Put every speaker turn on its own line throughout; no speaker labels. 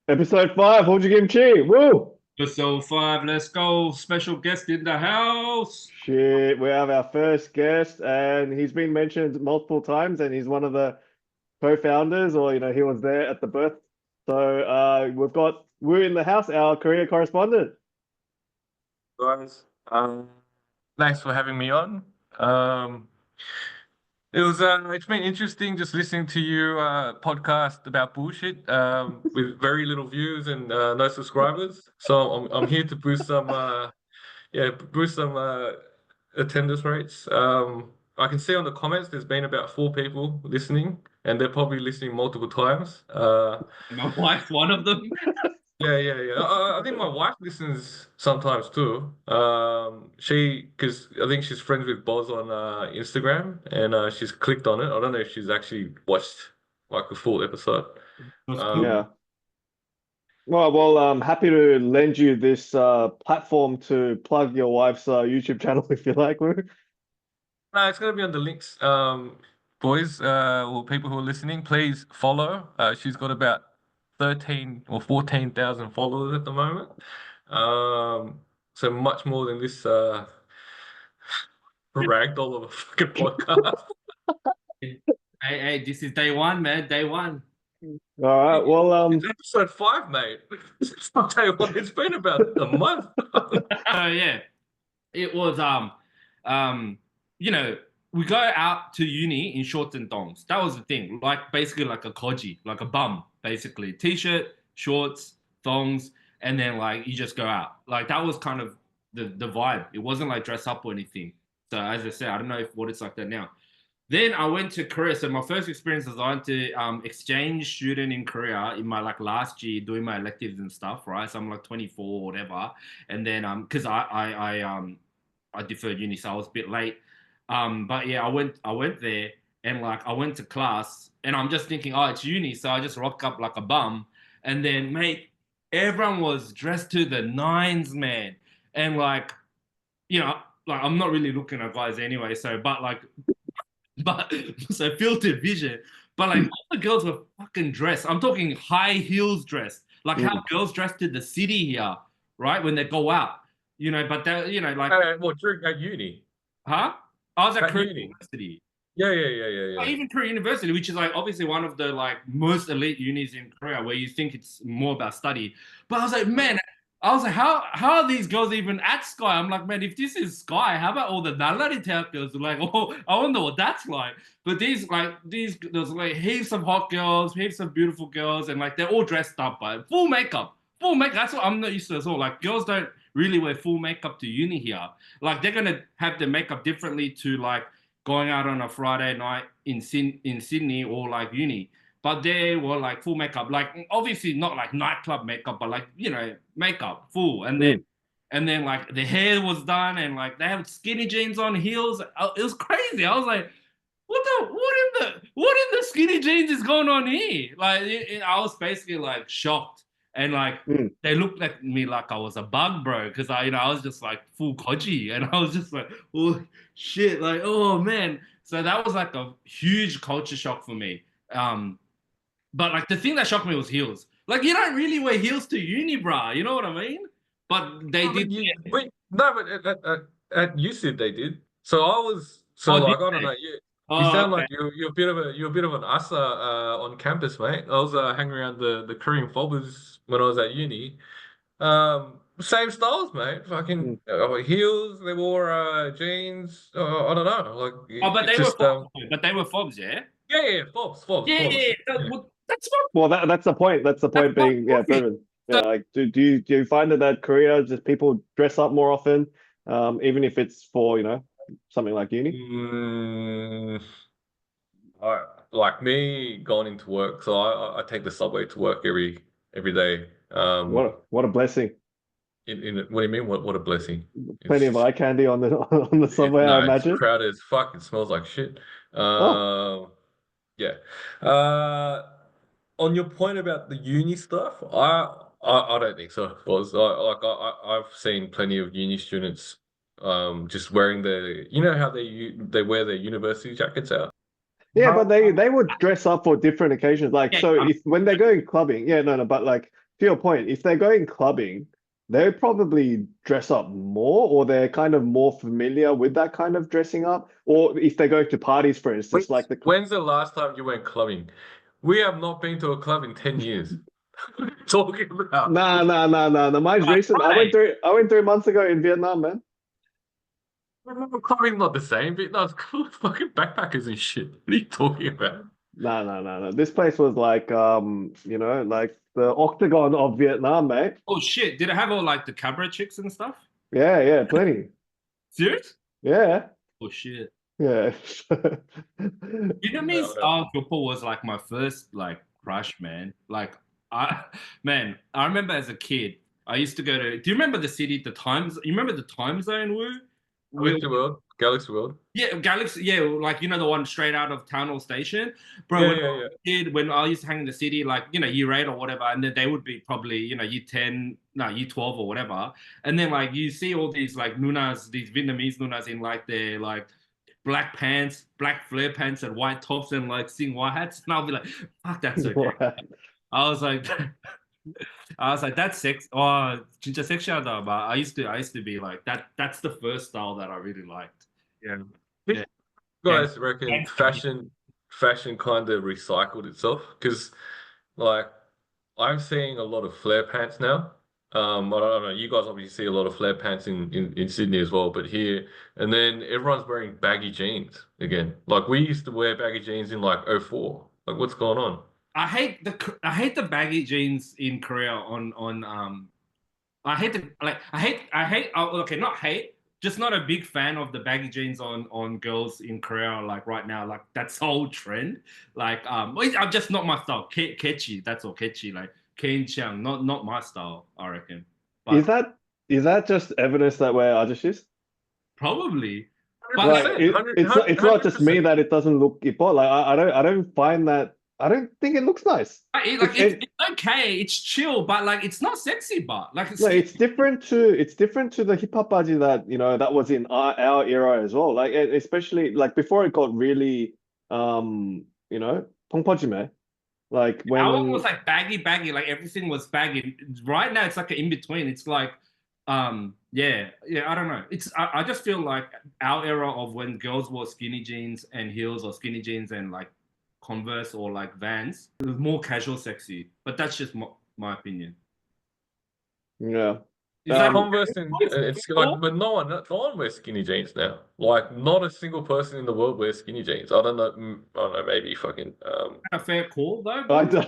Episode 5, HojuKimchi. Woo!
Episode 5, let's go. Special guest in the house.
Shit, we have our first guest, and he's been mentioned multiple times, and he's one of the co-founders, or he was there at the birth. So we've got Wu in the house, our Korea correspondent.
Guys. Thanks for having me on. It's been interesting just listening to you podcast about bullshit with very little views and no subscribers. So I'm here to boost some attendance rates. I can see on the comments there's been about 4 people listening, and they're probably listening multiple times.
My wife, one of them.
Yeah. I think my wife listens sometimes too. Because I think she's friends with Boz on Instagram, and she's clicked on it. I don't know if she's actually watched like the full episode.
That's
Um,
cool.
Yeah. Well, I'm happy to lend you this platform to plug your wife's YouTube channel if you like, Wu.
No, it's gonna be on the links. Boys, or people who are listening, please follow. She's got about 13 or 14,000 followers at the moment. So much more than this ragdoll of a fucking podcast.
Hey, this is day one, man. Day one.
All right. Well,
It's episode 5, mate. It's not day one. It's been about a month.
Yeah, it was we go out to uni in shorts and thongs. That was the thing, like basically like a koji, like a bum, basically t-shirt, shorts, thongs, and then like you just go out. Like that was kind of the vibe. It wasn't like dress up or anything. So as I said, I don't know what it's like that now. Then I went to Korea. So my first experience was I went to exchange student in Korea in my like last year doing my electives and stuff, right? So I'm like 24 or whatever. And then because I deferred uni, so I was a bit late. But yeah, I went there and like I went to class and I'm just thinking, oh, it's uni, so I just rock up like a bum. And then mate, everyone was dressed to the nines, man. And like, you know, like I'm not really looking at guys anyway, but so filtered vision. But like all the girls were fucking dressed. I'm talking high heels dressed, like how girls dress to the city here, right? When they go out, But they, like,
What, during at uni?
huh? I was at
At
Korea
uni?
University.
Yeah.
Even Korea University, which is like obviously one of the like most elite unis in Korea, where you think it's more about study. But I was like, man, how are these girls even at Sky? I'm like, man, if this is Sky, how about all the Nalari Tech girls? Like, oh, I wonder what that's like. But there's like heaps of hot girls, heaps of beautiful girls, and like they're all dressed up, but full makeup. Full makeup. That's what I'm not used to as well. Like girls don't really wear full makeup to uni here. Like they're gonna have their makeup differently to like going out on a Friday night in Sydney or like uni. But they were like full makeup, like obviously not like nightclub makeup, but like makeup full, and then like the hair was done, and like they have skinny jeans on heels. It was crazy. I was like, what in the skinny jeans is going on here? Like I was basically like shocked, and like they looked at me like I was a bug, bro, because I was just like full koji, and I was just like, oh shit, like oh man. So that was like a huge culture shock for me. But like the thing that shocked me was heels. Like you don't really wear heels to uni, bruh. You know what I mean? But they did.
But at UCID they did. So I was
Oh,
like
did
I don't
they?
know. You
Oh,
sound
okay.
like you're a bit of an assa on campus, mate. I was hanging around the Korean fobbers when I was at uni. Same styles, mate. Fucking heels. They wore jeans. I don't know. Like
Oh, but
it's
they were
just
fobs. But they were fobs, yeah.
yeah, fobs. Yeah.
That's what.
well, that's the point. That's the
That's
point
my
being,
point.
proven. Yeah, like do you find that Korea just people dress up more often, even if it's for something like uni?
Mm, I like me going into work, so I take the subway to work every day.
What a blessing!
What do you mean? What a blessing!
Plenty of
It's
eye candy on the on the subway, I
no, it's
imagine.
crowded as fuck. It smells like shit.
Oh,
Yeah. Uh, on your point about the uni stuff, I don't think so. Was I've seen plenty of uni students just wearing how they wear their university jackets out.
yeah,
Bro,
but they would dress up for different occasions. Like
yeah,
so, if when they're going clubbing, yeah, no, but like to your point, if they're going clubbing, they probably dress up more, or they're kind of more familiar with that kind of dressing up. Or if they're going to parties, for instance, like the
When's the last time you went clubbing? We have not been to a club in 10 years. What are you talking about?
nah. Mine's recent.
Right.
I went 3 months ago in Vietnam, man.
Clubbing's not the same. Vietnam's cool fucking backpackers and shit. What are you talking about?
No. This place was like like the octagon of Vietnam, mate.
Oh shit! Did it have all like the cabaret chicks and stuff?
Yeah, plenty.
Serious?
Yeah.
Oh shit!
Yeah.
Vietnamese style football was like my first like crush, man. Like I remember as a kid, I used to go to. Do you remember the city, the times? You remember the time zone, Woo?
Galaxy World.
Yeah, Galaxy. Yeah, like the one straight out of Town Hall Station, bro.
Yeah,
when
yeah,
I was a kid, when I used to hang in the city, like year 8 or whatever, and then they would be probably year 10, no, year 12 or whatever, and then like you see all these like nunas, these Vietnamese nunas in like their like black pants, black flare pants, and white tops, and like seeing white hats, and I'll be like, fuck, that's so gay. I was like. I was like, that's sex. Oh, 진짜 섹시하다. But I used to be like that. That's the first style that I really liked.
Yeah.
Yeah.
You guys reckon fashion kind of recycled itself? Because like I'm seeing a lot of flare pants now. I don't know. You guys obviously see a lot of flare pants in Sydney as well, but here and then everyone's wearing baggy jeans again. Like we used to wear baggy jeans in like '04. Like what's going on?
I hate the baggy jeans in Korea I hate the like I hate okay, not hate, just not a big fan of the baggy jeans on girls in Korea like right now, like that's whole trend. Like I'm just not my style. Catchy, that's all catchy. Like Ken Chiang, not my style, I reckon.
Is
But
that just evidence that we're Ajashis?
probably. But
Like
like,
it's not just me that it doesn't look hip-hop. Like I don't find that. I don't think it looks nice.
it's okay, it's chill, but like it's not sexy, but like
No, it's different to the hip hop baji that that was in our era as well. Like especially like before it got really 펑퍼짐해. Like
our one was
when
like baggy, like everything was baggy. Right now it's like an in between. It's like yeah, I don't know. I just feel like our era of when girls wore skinny jeans and heels, or skinny jeans and like Converse or like Vans, it was more casual sexy. But that's just my opinion.
yeah.
Is that
Converse and it's like, but no one wears skinny jeans now. Like, not a single person in the world wears skinny jeans. I don't know. I don't know. Maybe fucking.
a fair call though?
I do.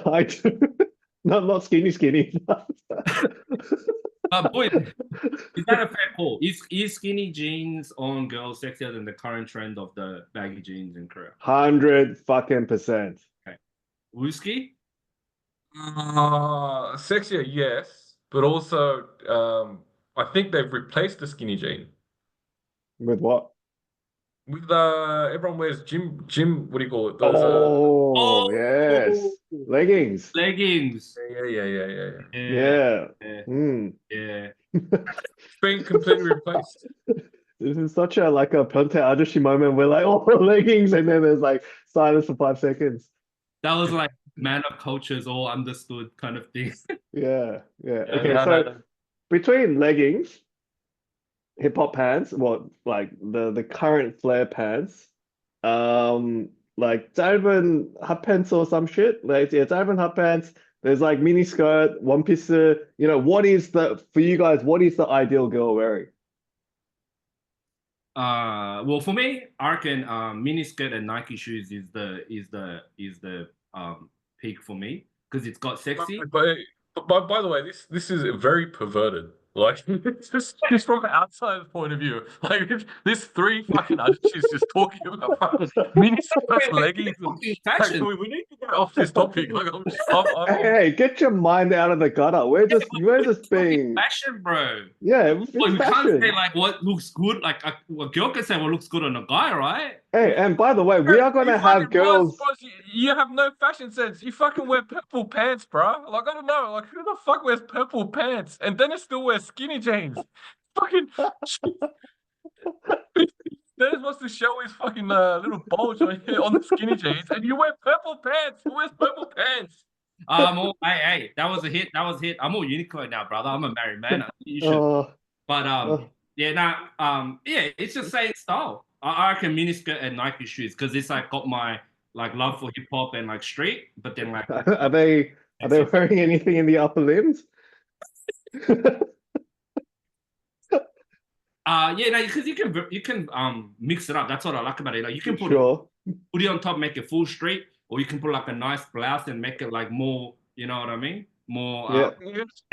Not skinny.
Boy, is that a fair call? Is skinny jeans on girls sexier than the current trend of the baggy jeans in Korea?
100%.
Okay. Whiskey?
Sexier, yes, but also I think they've replaced the skinny jean
With what?
with everyone wears gym. What do you call it? Those
Oh, yes. Leggings.
Leggings.
yeah.
Yeah.
Yeah.
Mm.
Yeah.
It's been completely replaced.
This is such a like a Pyeongtaek Ajashi moment where like leggings, and then there's like silence for 5 seconds.
That was like man of cultures all understood kind of thing.
Yeah. Okay,
No,
so
no.
between leggings, hip hop pants, like the current flare pants, like 짧은 hotpants or some shit. Like yeah, 짧은 hotpants. There's like mini skirt, one piece. What is for you guys? What is the ideal girl wearing?
Well, for me, I reckon miniskirt and Nike shoes is the peak for me because it's got sexy.
But by the way, this is very perverted. Like just from an outsider's point of view, like this three fucking she's just talking about mini skirts, leggings. Like, we need to get off this topic. Like
Hey, get your mind out of the gutter. We're just being
fashion, bro.
Yeah,
Well, you can't
fashion.
say like what looks good. Like a girl can say what looks good on a guy, right?
Hey, and by the way, we are gonna have girls.
You have no fashion sense. You fucking wear purple pants, bro. Like I don't know. Like who the fuck wears purple pants? And then it still wears skinny jeans. Fucking. Dennis wants to show his fucking little bulge on the skinny jeans, and you wear purple pants. Who wears purple pants?
Hey, that was a hit. That was a hit. I'm all Uniqlo now, brother. I'm a married man. You should.
Oh,
But
oh.
yeah, yeah, it's just same style. I reckon miniskirt and Nike shoes because it's like got my like love for hip hop and like street, but then like
Are they wearing anything in the upper limbs?
yeah, no, because you can mix it up. That's what I like about it. Like you can put
Sure.
hoodie on top, make it full street, or you can put like a nice blouse and make it like more. You know what I mean? More.
Yeah.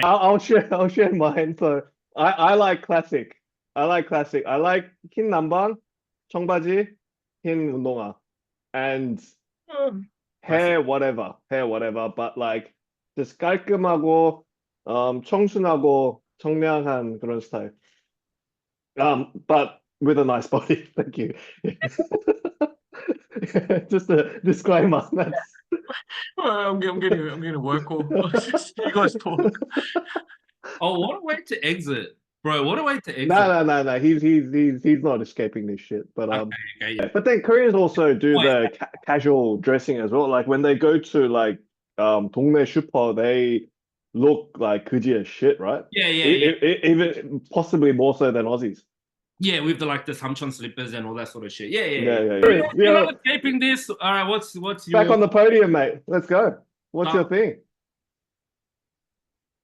I'll share mine. So I like classic. I like classic. I like 흰 남방, 청바지, 흰 운동화, and hair whatever, but like just 깔끔하고 청순하고 청량한 그런 스타일. But with a nice body. Thank you. Just a disclaimer. That's
I'm getting a work call. You guys talk.
Oh, what a way to exit, bro! What a way to exit.
no. He's not escaping this shit. But
Okay.
yeah. But then Koreans also do the casual dressing as well. Like when they go to like 동네 슈퍼, they look like 그지 as shit, right?
Yeah.
Even possibly more so than Aussies.
Yeah, with the like the samchon slippers and all that sort of shit. Yeah.
Yeah.
You're not escaping this. All right, what's your
Back on the podium, mate. Let's go. What's your thing?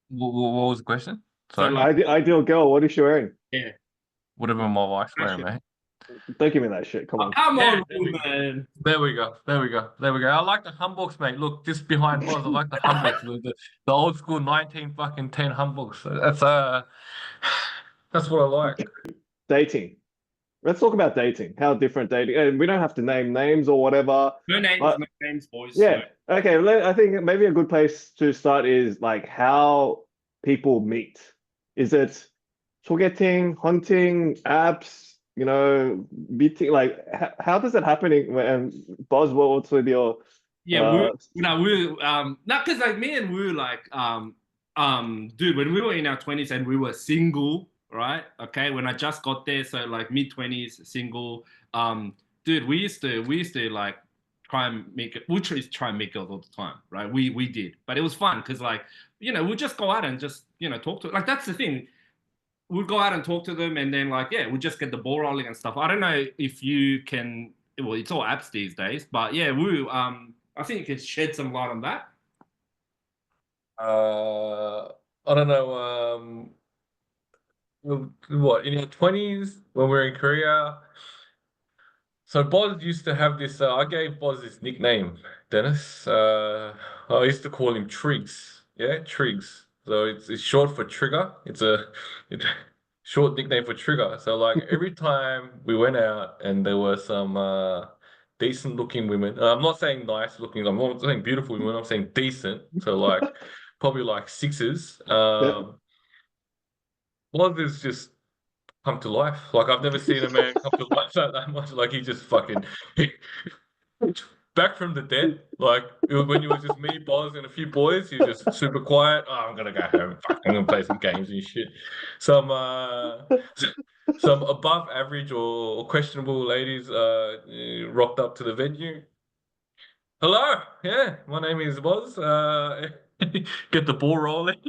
What was the question?
So,
Sorry.
like,
Ideal girl. What is she wearing?
Yeah.
Whatever my wife's wearing, mate.
Don't give me that shit. Come on.
Come on,
Yeah,
man.
There we go. I like the hanboks, mate. Look, just behind Boz, I like the hanboks, the old school 19 fucking 10 hanboks. That's what I like.
Dating. Let's talk about dating. How different dating, and we don't have to name names or whatever.
No
but-
names, boys.
Yeah. Okay. I think maybe a good place to start is like how people meet. Is it 소개팅, hunting, apps? You know, meeting. Like how does it happen? When Boz, what's with your?
Yeah, not because like me and Wu like dude, when we were in our 20s and we were single, right? Okay, when I just got there, so like mid-20s, single. Dude, we used to like try and make it. We used to try and make girls all the time, right? We did, but it was fun because like we'd just go out and just talk to. Like that's the thing. We'd go out and talk to them, and then like we'd just get the ball rolling and stuff. I don't know if you can. Well, it's all apps these days, but yeah, Wu. I think you could shed some light on that.
I don't know. What in your 20s when we were in Korea? So Boz used to have this. I gave Boz this nickname, Dennis. I used to call him Triggs. Yeah, Triggs. So it's short for trigger. It's a short nickname for trigger. So like every time we went out and there were some decent looking women. I'm not saying nice looking. I'm not saying beautiful women. I'm saying decent. So like probably like sixes. Boz is just come to life. Like I've never seen a man come to life that much. Like he just fucking back from the dead. Like when it was just me, Boz, and a few boys, he was just super quiet. Oh, I'm gonna go home. Fuck, I'm gonna play some games and shit. Some above average or questionable ladies rocked up to the venue. Hello, yeah, my name is Boz. Get the ball rolling.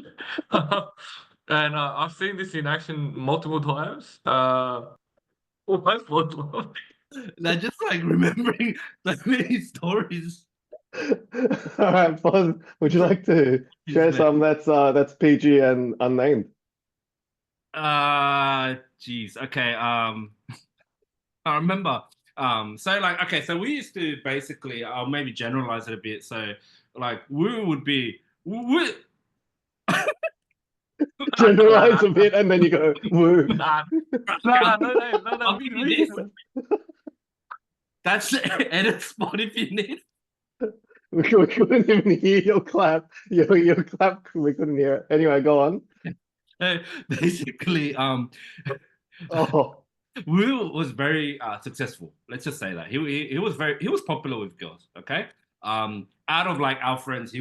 And I've seen this in action multiple times. Almost multiple.
They're just like remembering so many stories.
All right, Boz, would you like to share some that's PG and unnamed?
Geez. Okay. I remember. So like, okay, so we used to basically, I'll maybe generalize it a bit. So like, we would be,
Generalize a bit, and then you go woo.
No.
I'll give you this. That's the edit spot if you need.
We couldn't even hear your clap. Your clap. We couldn't hear it. Anyway, go on.
Basically,
Oh,
Will was very successful. Let's just say that he was popular with girls. Okay, out of like our friends,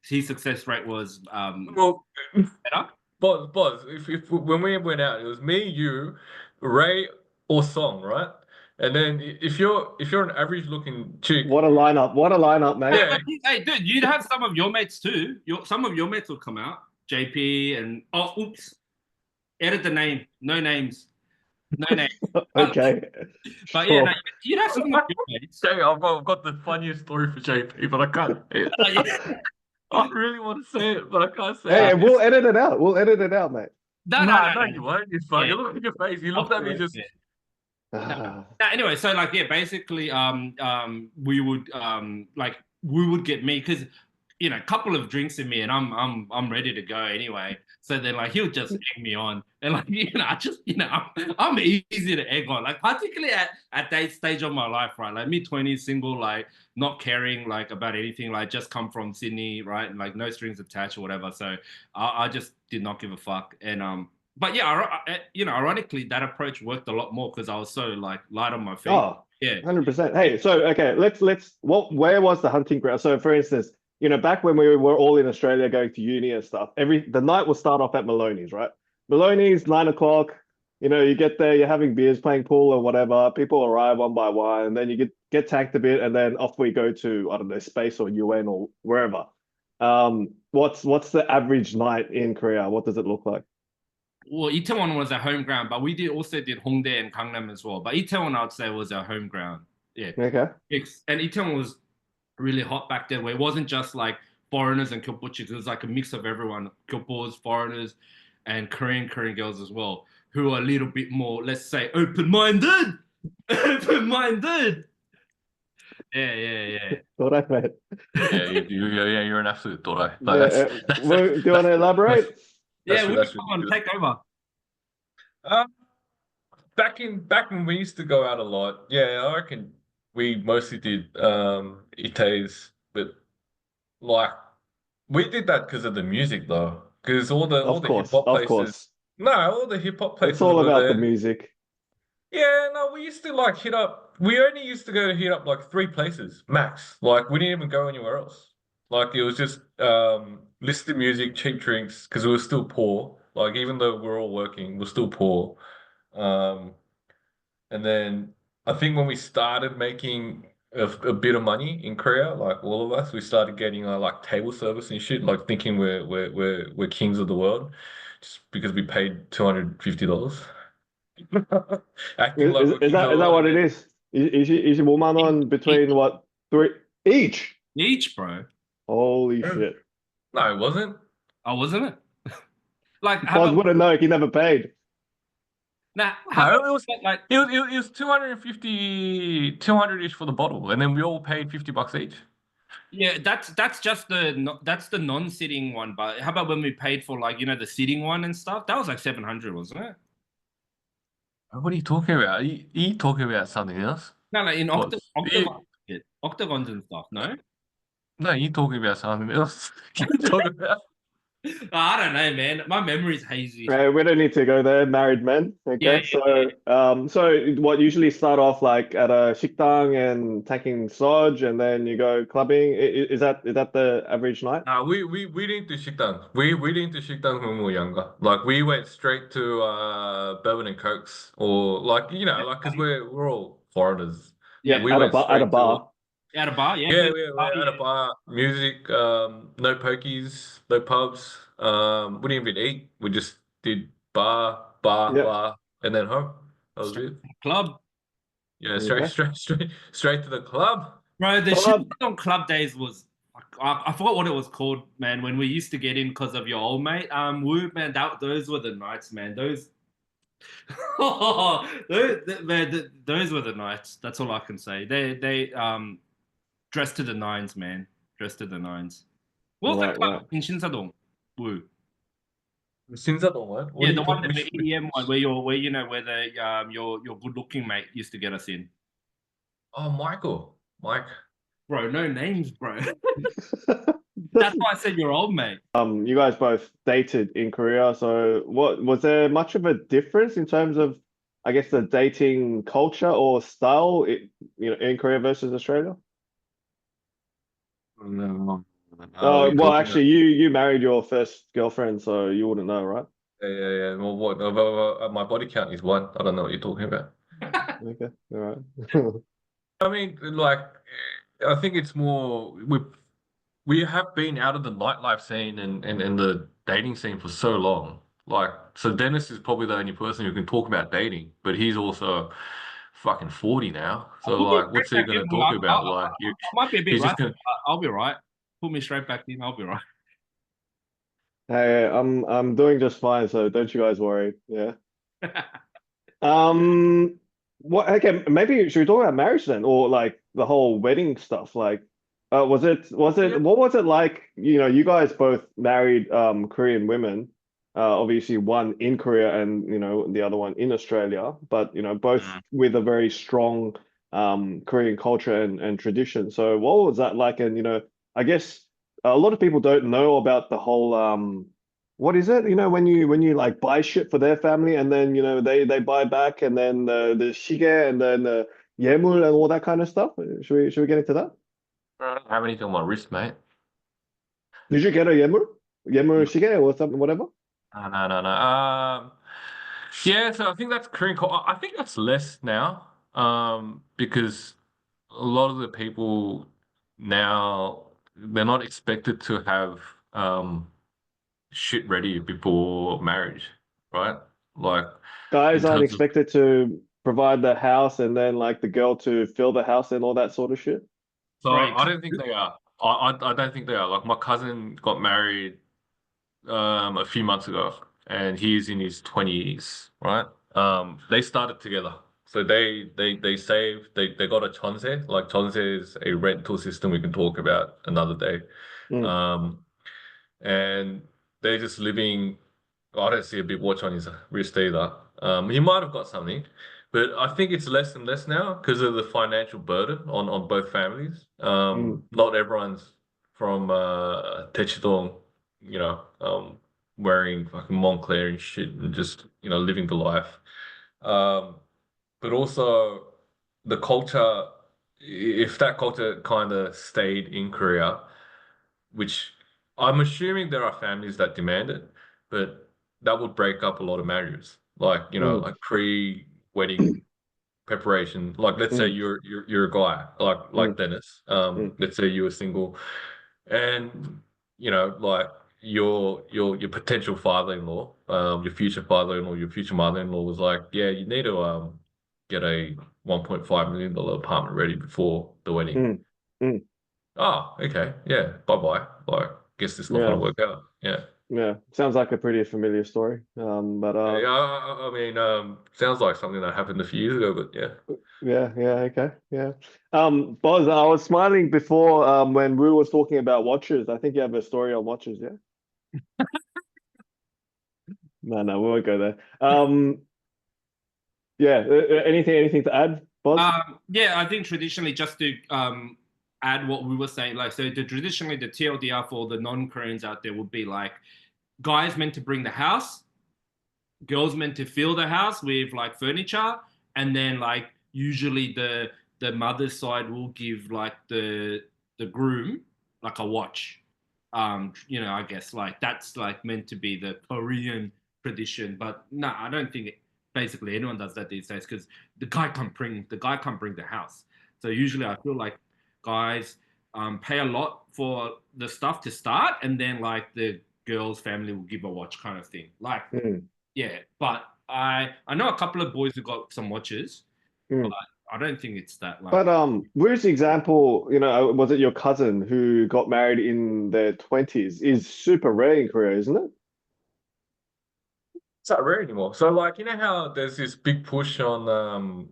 his success rate was
Well,
better.
Boz, if when we went out, it was me, you, Ray, or Song, right? And then if you're an average looking chick,
What a lineup! What a lineup, mate.
yeah,
Hey, dude, you'd have some of your mates too. Some of your mates will come out. JP and oops, edit the name. No names. No names.
Okay,
But yeah, no,
sure.
you'd have some of your mates.
Jay, I've got the funniest story for JP, but I can't.
Yeah.
I really want to say it, but I can't say
Hey,
it.
and we'll edit it out. We'll edit it out, mate.
No,
No, you won't. It's fine.
Yeah.
You look at your face. You looked
Off
at
the
me just.
record. No, anyway, so like yeah, basically we would like we would get me because you know a couple of drinks in me and I'm ready to go anyway. So then like he'll just egg me on and like I just I'm easy to egg on, like particularly at that stage of my life, right? Like mid-20s, single, like not caring like about anything, like just come from Sydney, right? And like no strings attached or whatever. So I just did not give a fuck. And but yeah, ironically, that approach worked a lot more because I was so like light on my feet.
Oh,
Yeah.
100%. Hey, so okay, let's where was the hunting ground? So for instance, back when we were all in Australia going to uni and stuff, the night will start off at Maloney's, right? Maloney's 9 o'clock. You get there, you're having beers, playing pool or whatever. People arrive one by one, and then you get tanked a bit, and then off we go to, I don't know, Space or UN or wherever. What's the average night in Korea? What does it look like?
Well, Itaewon was our home ground, but we also did Hongdae and Gangnam as well. But Itaewon, I'd say, was our home ground. Yeah.
Okay.
And Itaewon was really hot back then, where it wasn't just like foreigners and Kyopochis. It was like a mix of everyone, Kyopos, foreigners, and Korean girls as well, who are a little bit more, let's say, open-minded. Open-minded. Yeah.
Thought I meant.
Yeah, you're an absolute dotto.
Do you want to elaborate?
Yeah, come
that's
on, take over.
Back when we used to go out a lot, yeah, I reckon we mostly did Itays, but like we did that because of the music though, because all the hip hop
Of
places.
course.
No, all the hip hop places
It's all
were
about the
there.
music.
Yeah, no, we used to like hit up. We only used to go to hit up like 3 places max. Like we didn't even go anywhere else. Like it was just listen to music, cheap drinks, because we were still poor. Like even though we're all working, we're still poor. Um, and then I think when we started making a bit of money in Korea, like all of us, we started getting like table service and shit, like thinking we're kings of the world, just because we paid $250. Acting like we're
Is
king of the
that
world,
what
and
it
then
is? Is your woman on between what, three each?
Each, bro.
Holy shit!
no, it wasn't.
Oh, wasn't it? Like, how
Boz
about
wouldn't know. He never paid.
now? How
No,
about like?
it was 250, 200-ish for the bottle, and then we all paid $50 each.
Yeah, that's just that's the non-sitting one. But how about when we paid for like the sitting one and stuff? That was like 700, wasn't it?
What are you talking about? Are you talking about something else?
No, like in
What?
octagons and stuff. No,
No, you're talking about something else. You're talking about.
I don't know, man. My memory's hazy.
We don't need to go there. Married men.
Yeah,
Okay. So what usually start off like at a 식당 and taking soj, and then you go clubbing. Is that the average night?
We didn't do 식당. We didn't do 식당 when we were younger. Like we went straight to bourbon and cokes, or like like because we're all foreigners.
Yeah,
We
at a
went
bar. At a
straight to.
bar.
at a bar. Yeah,
Yeah, we're at a bar, music, no pokies, no pubs. We didn't even eat. We just did
Yep.
bar, and then home. That was it.
club,
Yeah,
Okay.
straight to the club.
bro. The shit
Club.
on club days was. I forgot what it was called, man. When we used to get in because of your old mate, Woo, man. Those were the nights, man. Those those were the nights. That's all I can say. They dressed to the nines, man. Dressed to the nines. What was that
Right.
club in Shinsadong? Woo.
Shinsadong, what? What
Yeah,
are you
the one
talking?
that the EDM one where where the your good looking mate used to get us in.
Oh, Mike.
Bro, no names, bro. That's why I said your old mate.
You guys both dated in Korea, so what was there much of a difference in terms of, I guess, the dating culture or style, in Korea versus Australia?
No,
Well, actually, you married your first girlfriend, so you wouldn't know, right?
Yeah. Well, what? My body count is 1. I don't know what you're talking about.
Okay, all right.
I mean, like, I think it's more we have been out of the nightlife scene and the dating scene for so long. Like, so Dennis is probably the only person who can talk about dating, but he's also fucking 40 now. So
Put me
like,
straight
what's he
back in.
gonna talk about? Like,
I might be a bit
he's just
rusty.
gonna.
I'll be right. Put me straight back in. I'll be right.
Hey, I'm doing just fine, so don't you guys worry. Yeah. Um, what? Okay, maybe should we talk about marriage then, or like the whole wedding stuff? Like,
Yeah.
what was it like? You know, you guys both married Korean women. Obviously one in Korea and the other one in Australia, but both
Mm.
with a very strong Korean culture and tradition. So what was that like? And I guess a lot of people don't know about the whole what is it? When you like buy shit for their family and then they buy back and then the shige and then the yemul and all that kind of stuff. Should we get into that?
I don't have anything on my wrist, mate.
Did you get a yemul? Yemul
No,
shige or something, whatever?
no, no, no. Yeah, so I think that's Korean. I think that's less now. Because a lot of the people now they're not expected to have shit ready before marriage, right? Like
Guys
in
aren't
terms of
expected to provide the house and then like the girl to fill the house and all that sort of shit.
so
Right.
I don't think they are. I don't think they are. Like my cousin got married a few months ago and he's in his 20s, right? They started together. So they saved they got a chonse. Like chonse is a rental system we can talk about another day.
Mm,
Um and they're just living. I don't see a big watch on his wrist either. He might have got something, but I think it's less and less now because of the financial burden on both families.
mm,
Not everyone's from Techidong, wearing fucking Montclair and shit and just living the life. Um, but also the culture. If that culture kind of stayed in Korea, which I'm assuming there are families that demand it, but that would break up a lot of marriages. Like,
mm,
like pre-wedding preparation. Like, let's say
mm,
you're a guy, like
mm,
Dennis.
mm,
Let's say you were single, and like your potential father-in-law, your future father-in-law, your future mother-in-law was like, yeah, you need to get a $1.5 million apartment ready before the wedding.
mm, mm.
Oh, okay. Yeah. Bye bye. Like, guess it's not going
Yeah,
to work out. Yeah.
yeah. Sounds like a pretty familiar story. But
Yeah. I mean, sounds like something that happened a few years ago, but yeah.
yeah, yeah, okay, yeah. Boz, I was smiling before when Rue was talking about watches. I think you have a story on watches, yeah? No, no, we won't go there. Yeah, anything to add, Boz?
Yeah, I think traditionally, just to add what we were saying, like, so traditionally the TLDR for the non-Koreans out there would be like guys meant to bring the house, girls meant to fill the house with like furniture, and then like usually the mother's side will give like the groom like a watch. I guess like that's like meant to be the Korean tradition, but no, I don't think basically anyone does that these days because the guy can't bring the house. So usually I feel like guys pay a lot for the stuff to start, and then like the girl's family will give a watch kind of thing. Like
Mm,
yeah, but I know a couple of boys who got some watches, but
mm.
I don't think it's that like
But Rue's example, was it your cousin who got married in their 20s is super rare in Korea, isn't it?
It's not rare anymore. So, like, you know how there's this big push on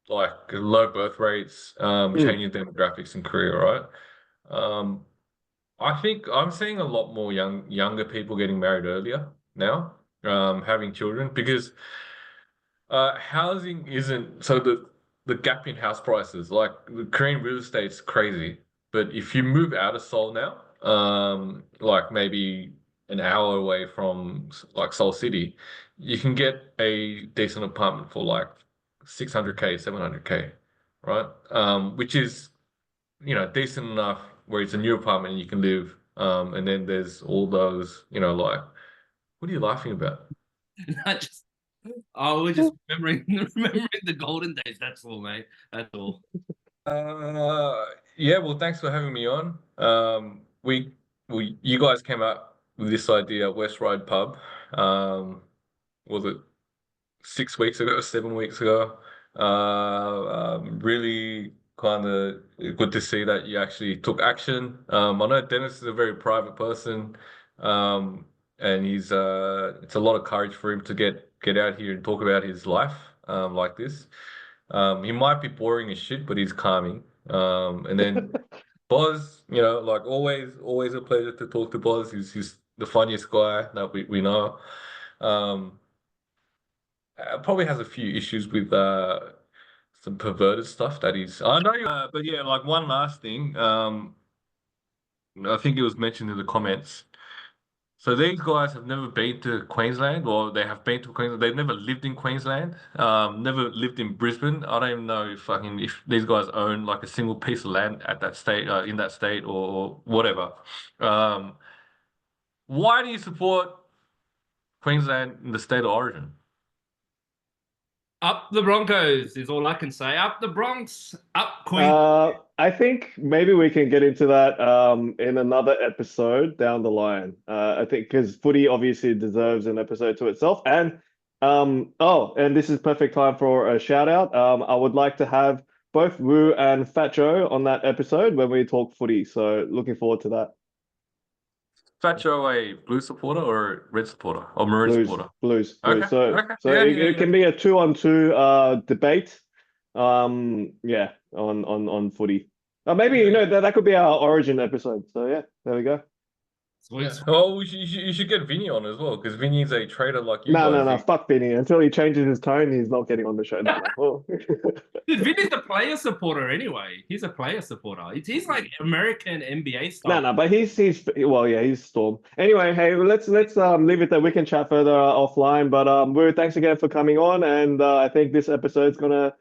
like low birth rates,
Mm,
changing demographics in Korea, right? Um, I think I'm seeing a lot more younger people getting married earlier now, having children because housing isn't so the gap in house prices, like the Korean real estate's crazy. But if you move out of Seoul now, like maybe an hour away from like Seoul City, you can get a decent apartment for like 600K, 700K, right? Which is, decent enough where it's a new apartment and you can live. And then there's all those, like, what are you laughing about?
not just Oh, we're just remembering the golden days. That's all, mate. That's all.
Yeah, well, thanks for having me on. You guys came up with this idea at West Ride Pub. Was it 6 weeks ago, 7 weeks ago? Really kind of good to see that you actually took action. I know Dennis is a very private person, and it's a lot of courage for him to get out here and talk about his life, like this. He might be boring as shit, but he's calming. And then Boz, like always a pleasure to talk to Boz. He's the funniest guy that we know. Um, Probably has a few issues with some perverted stuff that he's. I know, but yeah, like one last thing. I think it was mentioned in the comments. So these guys have never been to Queensland, or they have been to Queensland. They've never lived in Queensland. Never lived in Brisbane. I don't even know if these guys own like a single piece of land at that state, in that state, or whatever. Why do you support Queensland in the state of origin?
Up the Broncos is all I can say. Up the Bronx, up Queen.
I think maybe we can get into that in another episode down the line. I think because footy obviously deserves an episode to itself. And and this is perfect time for a shout out. I would like to have both Wu and Fat Joe on that episode when we talk footy. So looking forward to that.
Fat Joe a blue supporter or red supporter or maroon supporter?
Blues.
Okay.
So
Okay.
so
Yeah,
it can be a 2-on-2 debate. Yeah, on footy. Maybe that could be our origin episode. So yeah, there we go.
Sweet.
Yeah. Oh, you should get Vinny on as well because Vinny's a trader like you
No,
guys.
no, fuck Vinny. Until he changes his tone, he's not getting on the show. No, no.
Dude, Vinny's a player supporter anyway. He's a player supporter. He's like American NBA style.
No, but he's well, yeah, he's Storm. Anyway, hey, let's leave it there. We can chat further offline. But Wu, thanks again for coming on, and I think this episode's gonna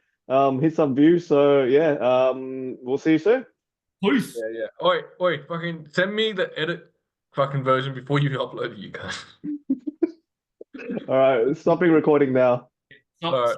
hit some views. So yeah, we'll see you soon.
Peace.
Yeah. Oi, fucking send me the edit fucking version before you upload it, you guys.
All right, stopping recording now.
Stop.
All right.